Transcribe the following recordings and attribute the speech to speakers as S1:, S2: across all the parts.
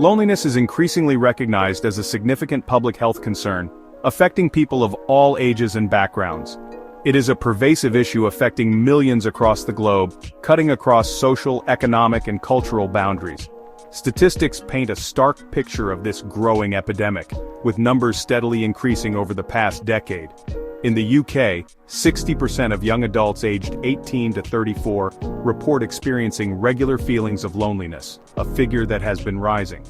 S1: Loneliness is increasingly recognized as a significant public health concern, affecting people of all ages and backgrounds. It is a pervasive issue affecting millions across the globe, cutting across social, economic, and cultural boundaries. Statistics paint a stark picture of this growing epidemic, with numbers steadily increasing over the past decade. In the UK, 60% of young adults aged 18 to 34 report experiencing regular feelings of loneliness, a figure that has been rising.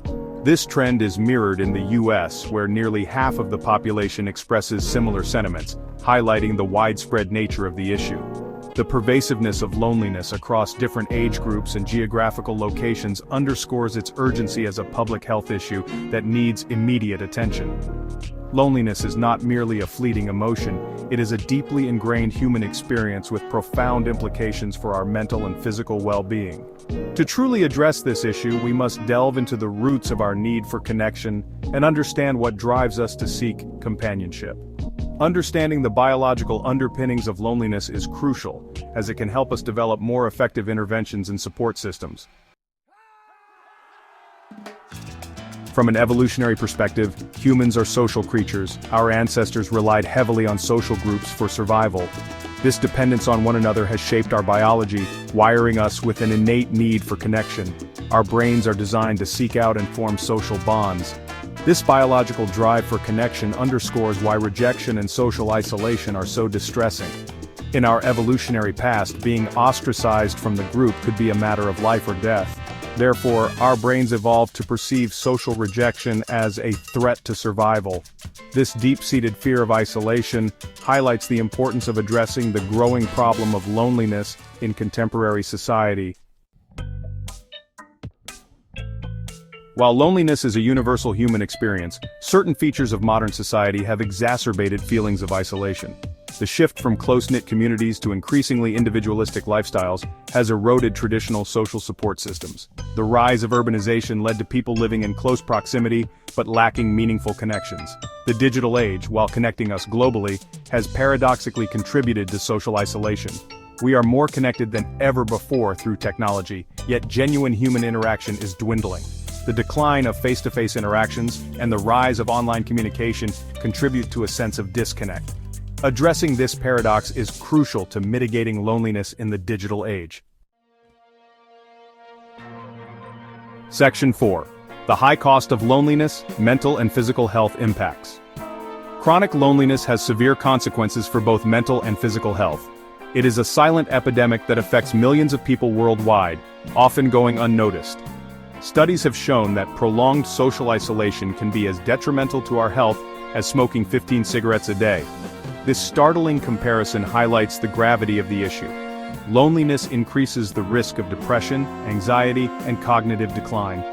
S1: This trend is mirrored in the US, where nearly half of the population expresses similar sentiments, highlighting the widespread nature of the issue. The pervasiveness of loneliness across different age groups and geographical locations underscores its urgency as a public health issue that needs immediate attention. Loneliness is not merely a fleeting emotion, it is a deeply ingrained human experience with profound implications for our mental and physical well-being. To truly address this issue, we must delve into the roots of our need for connection and understand what drives us to seek companionship. Understanding the biological underpinnings of loneliness is crucial, as it can help us develop more effective interventions and support systems. From an evolutionary perspective, humans are social creatures. Our ancestors relied heavily on social groups for survival. This dependence on one another has shaped our biology, wiring us with an innate need for connection. Our brains are designed to seek out and form social bonds. This biological drive for connection underscores why rejection and social isolation are so distressing. In our evolutionary past, being ostracized from the group could be a matter of life or death. Therefore, our brains evolved to perceive social rejection as a threat to survival. This deep-seated fear of isolation highlights the importance of addressing the growing problem of loneliness in contemporary society. While loneliness is a universal human experience, certain features of modern society have exacerbated feelings of isolation. The shift from close-knit communities to increasingly individualistic lifestyles has eroded traditional social support systems. The rise of urbanization led to people living in close proximity but lacking meaningful connections. The digital age, while connecting us globally, has paradoxically contributed to social isolation. We are more connected than ever before through technology, yet genuine human interaction is dwindling. The decline of face-to-face interactions and the rise of online communication contribute to a sense of disconnect. Addressing this paradox is crucial to mitigating loneliness in the digital age. Section 4. The high cost of loneliness, mental and physical health impacts. Chronic loneliness has severe consequences for both mental and physical health. It is a silent epidemic that affects millions of people worldwide, often going unnoticed. Studies have shown that prolonged social isolation can be as detrimental to our health as smoking 15 cigarettes a day. This startling comparison highlights the gravity of the issue. Loneliness increases the risk of depression, anxiety, and cognitive decline.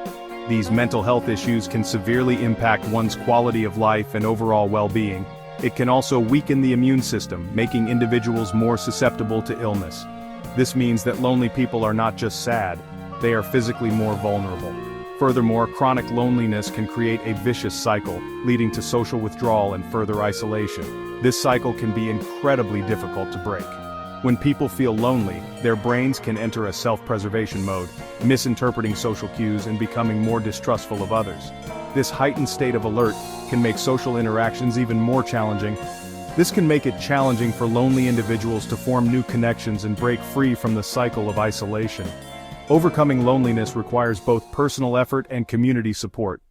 S1: These mental health issues can severely impact one's quality of life and overall well-being. It can also weaken the immune system, making individuals more susceptible to illness. This means that lonely people are not just sad, they are physically more vulnerable. Furthermore, chronic loneliness can create a vicious cycle, leading to social withdrawal and further isolation. This cycle can be incredibly difficult to break. When people feel lonely, their brains can enter a self-preservation mode, misinterpreting social cues and becoming more distrustful of others. This heightened state of alert can make social interactions even more challenging. This can make it challenging for lonely individuals to form new connections and break free from the cycle of isolation. Overcoming loneliness requires both personal effort and community support.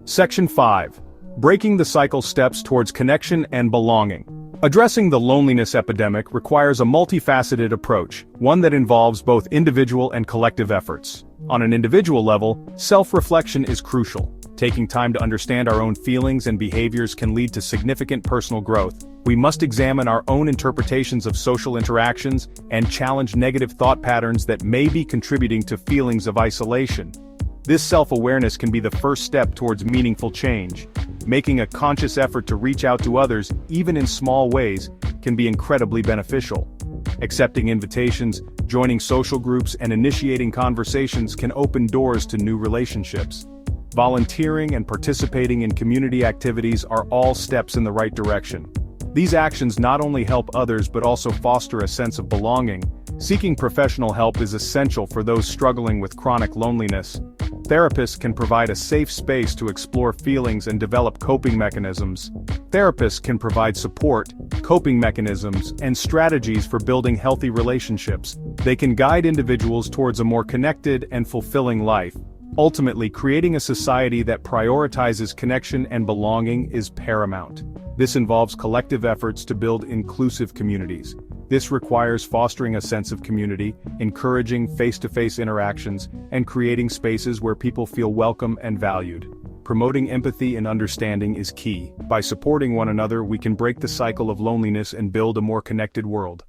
S1: Section 5. Breaking the cycle steps towards connection and belonging. Addressing the loneliness epidemic requires a multifaceted approach, one that involves both individual and collective efforts. On an individual level, self-reflection is crucial. Taking time to understand our own feelings and behaviors can lead to significant personal growth. We must examine our own interpretations of social interactions and challenge negative thought patterns that may be contributing to feelings of isolation. This self-awareness can be the first step towards meaningful change. Making a conscious effort to reach out to others, even in small ways, can be incredibly beneficial. Accepting invitations, joining social groups, and initiating conversations can open doors to new relationships. Volunteering and participating in community activities are all steps in the right direction. These actions not only help others but also foster a sense of belonging, Seeking professional help is essential for those struggling with chronic loneliness. Therapists can provide a safe space to explore feelings and develop coping mechanisms. Therapists can provide support, coping mechanisms, and strategies for building healthy relationships. They can guide individuals towards a more connected and fulfilling life. Ultimately, creating a society that prioritizes connection and belonging is paramount. This involves collective efforts to build inclusive communities. This requires fostering a sense of community, encouraging face-to-face interactions, and creating spaces where people feel welcome and valued. Promoting empathy and understanding is key. By supporting one another, we can break the cycle of loneliness and build a more connected world.